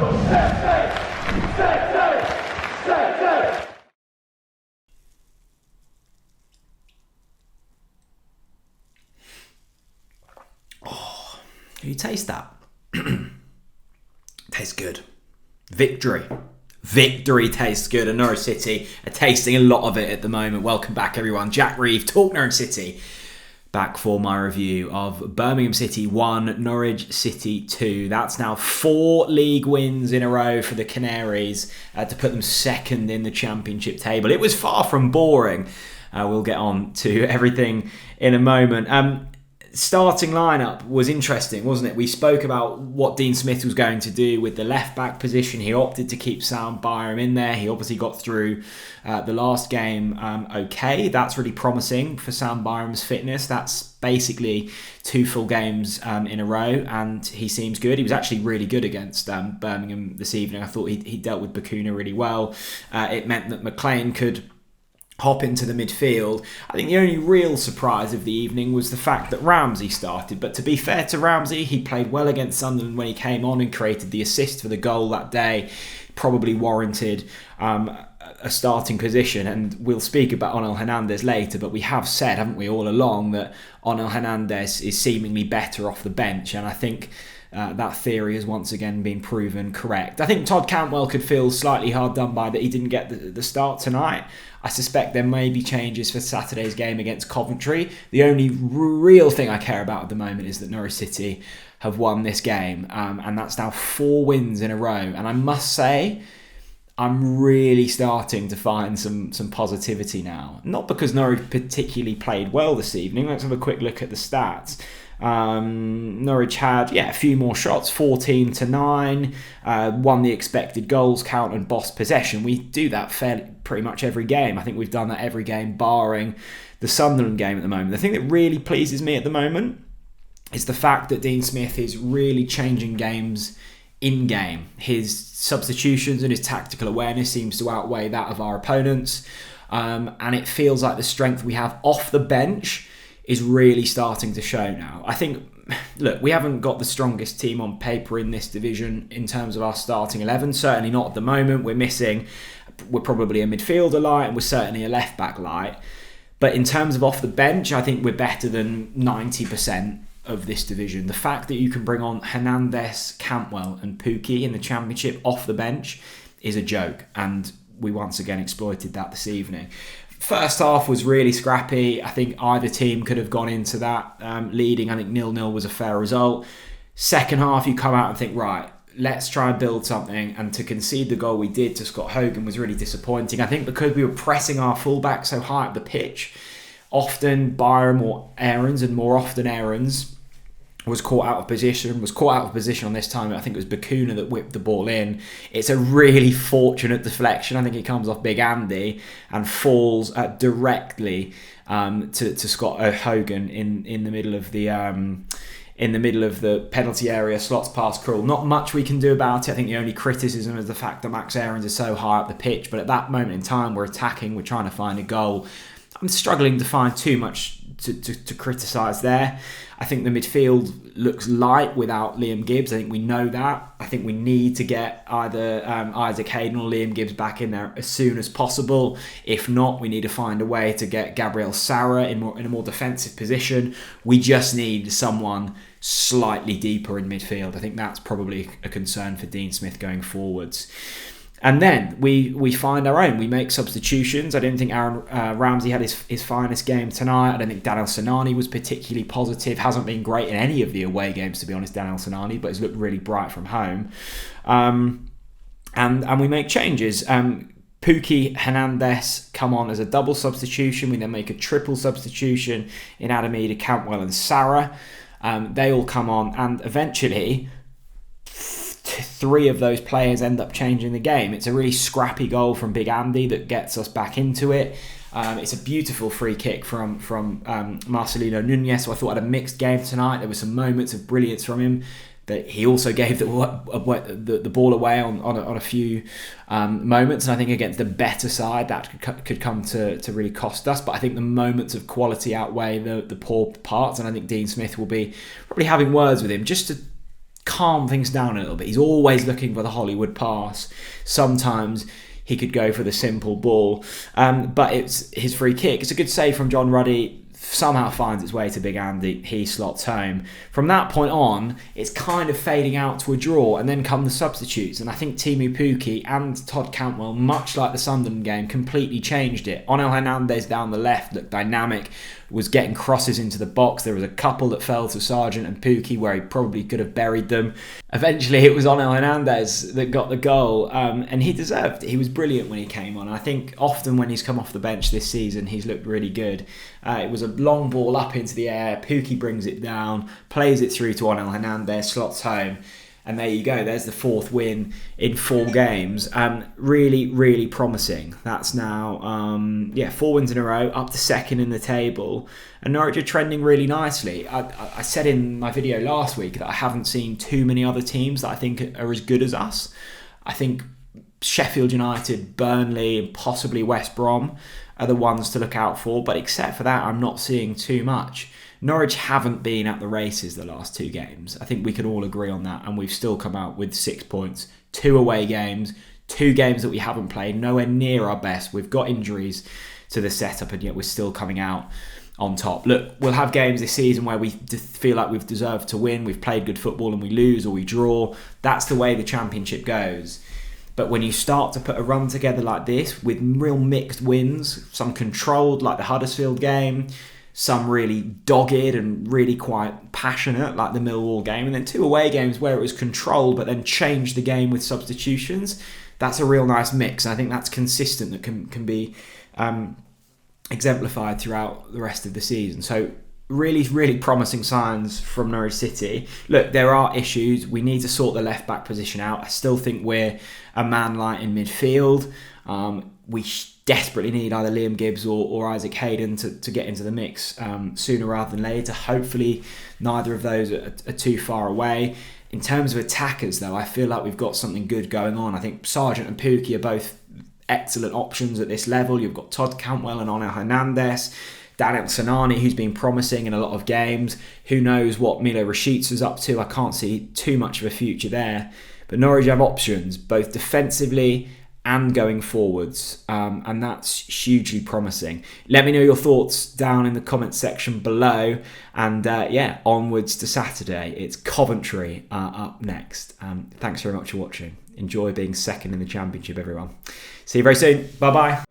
Can you taste that? Tastes good. Victory. Victory tastes good. And Norwich City are tasting a lot of it at the moment. Welcome back, everyone. Jack Reeve, TalkNorwichCity. Back for my review of Birmingham City 1, Norwich City 2. That's now 4 league wins in a row for the Canaries to put them second in the Championship table. It was far from boring. We'll get on to everything in a moment. Starting lineup was interesting, wasn't it? We spoke about what Dean Smith was going to do with the left back position. He opted to keep Sam Byram in there. He obviously got through the last game okay. That's really promising for Sam Byram's fitness. That's basically 2 full games in a row, and he seems good. He was actually really good against Birmingham this evening. I thought he dealt with Bakuna really well. It meant that McLean could hop into the midfield. I think the only real surprise of the evening was the fact that Ramsey started. But to be fair to Ramsey, he played well against Sunderland when he came on and created the assist for the goal that day. Probably warranted a starting position. And we'll speak about Onel Hernandez later, but we have said, haven't we, all along that Onel Hernandez is seemingly better off the bench. And I think that theory has once again been proven correct. I think Todd Cantwell could feel slightly hard done by that he didn't get the start tonight. I suspect there may be changes for Saturday's game against Coventry. The only real thing I care about at the moment is that Norwich City have won this game, and that's now 4 wins in a row. And I must say, I'm really starting to find some positivity now. Not because Norwich particularly played well this evening. Let's have a quick look at the stats. Norwich had a few more shots, 14-9, won the expected goals count and boss possession. We do that pretty much every game. I think we've done that every game barring the Sunderland game at the moment. The thing that really pleases me at the moment is the fact that Dean Smith is really changing games in game. His substitutions and his tactical awareness seems to outweigh that of our opponents, and it feels like the strength we have off the bench is really starting to show now. I think, look, we haven't got the strongest team on paper in this division in terms of our starting 11. Certainly not at the moment. We're probably a midfielder light, and we're certainly a left back light. But in terms of off the bench, I think we're better than 90% of this division. The fact that you can bring on Hernandez, Cantwell and Pukki in the Championship off the bench is a joke. And we once again exploited that this evening. First half was really scrappy. I think either team could have gone into that leading. I think 0-0 was a fair result. Second half, you come out and think, right, let's try and build something. And to concede the goal we did to Scott Hogan was really disappointing. I think because we were pressing our fullback so high up the pitch, often Byram or Aarons, and more often Aarons, was caught out of position on this time. I think it was Bakuna that whipped the ball in. It's a really fortunate deflection. I think it comes off Big Andy and falls directly to Scott Hogan in the middle of the penalty area. Slots past Krul. Not much we can do about it. I think the only criticism is the fact that Max Aarons is so high up the pitch. But at that moment in time, we're attacking. We're trying to find a goal. I'm struggling to find too much to criticise there. I think the midfield looks light without Liam Gibbs. I think we know that. I think we need to get either Isaac Hayden or Liam Gibbs back in there as soon as possible. If not, we need to find a way to get Gabriel Sara in a more defensive position. We just need someone slightly deeper in midfield. I think that's probably a concern for Dean Smith going forwards. And then we find our own. We make substitutions. I didn't think Aaron Ramsey had his finest game tonight. I don't think Daniel Sinani was particularly positive. Hasn't been great in any of the away games, to be honest, Daniel Sinani, but has looked really bright from home. And we make changes. Pukki, Hernandez come on as a double substitution. We then make a triple substitution in Adamida, Cantwell and Sara. They all come on, and eventually 3 of those players end up changing the game. It's a really scrappy goal from Big Andy that gets us back into it. It's a beautiful free kick from Marcelino Nunez, who I thought had a mixed game tonight. There were some moments of brilliance from him, but he also gave the ball away on a few moments, and I think against the better side that could come to really cost us. But I think the moments of quality outweigh the poor parts, and I think Dean Smith will be probably having words with him just to calm things down a little bit. He's always looking for the Hollywood pass. Sometimes he could go for the simple ball, but it's his free kick. It's a good save from John Ruddy. Somehow finds its way to Big Andy. He slots home. From that point on, it's kind of fading out to a draw, and then come the substitutes. And I think Timu Pukki and Todd Cantwell, much like the Sunderland game, completely changed it. Onel Hernandez down the left looked dynamic, was getting crosses into the box. There was a couple that fell to Sargent and Pukki where he probably could have buried them. Eventually, it was Onel Hernandez that got the goal, and he deserved it. He was brilliant when he came on. I think often when he's come off the bench this season, he's looked really good. It was a long ball up into the air. Pukki brings it down, plays it through to Onel Hernandez, slots home. And there you go. There's the 4th win in 4 games. Really, really promising. That's now, 4 wins in a row, up to 2nd in the table. And Norwich are trending really nicely. I said in my video last week that I haven't seen too many other teams that I think are as good as us. I think Sheffield United, Burnley, and possibly West Brom are the ones to look out for. But except for that, I'm not seeing too much. Norwich haven't been at the races the last 2 games. I think we can all agree on that. And we've still come out with 6 points. 2 away games. 2 games that we haven't played. Nowhere near our best. We've got injuries to the setup, and yet we're still coming out on top. Look, we'll have games this season where we feel like we've deserved to win. We've played good football and we lose or we draw. That's the way the Championship goes. But when you start to put a run together like this with real mixed wins, some controlled like the Huddersfield game, some really dogged and really quite passionate like the Millwall game, and then 2 away games where it was controlled but then changed the game with substitutions, that's a real nice mix. And I think that's consistent, that can be exemplified throughout the rest of the season. So really, really promising signs from Norwich City. Look, there are issues. We need to sort the left-back position out. I still think we're a man light in midfield. We desperately need either Liam Gibbs or Isaac Hayden to get into the mix sooner rather than later. Hopefully, neither of those are too far away. In terms of attackers, though, I feel like we've got something good going on. I think Sargent and Pukki are both excellent options at this level. You've got Todd Cantwell and Onel Hernandez. Daniel Sanani, who's been promising in a lot of games. Who knows what Milo Rashica's up to? I can't see too much of a future there. But Norwich have options, both defensively and going forwards, and that's hugely promising. Let me know your thoughts down in the comments section below, and onwards to Saturday. It's Coventry up next. Thanks very much for watching. Enjoy being 2nd in the Championship, everyone. See you very soon. Bye bye.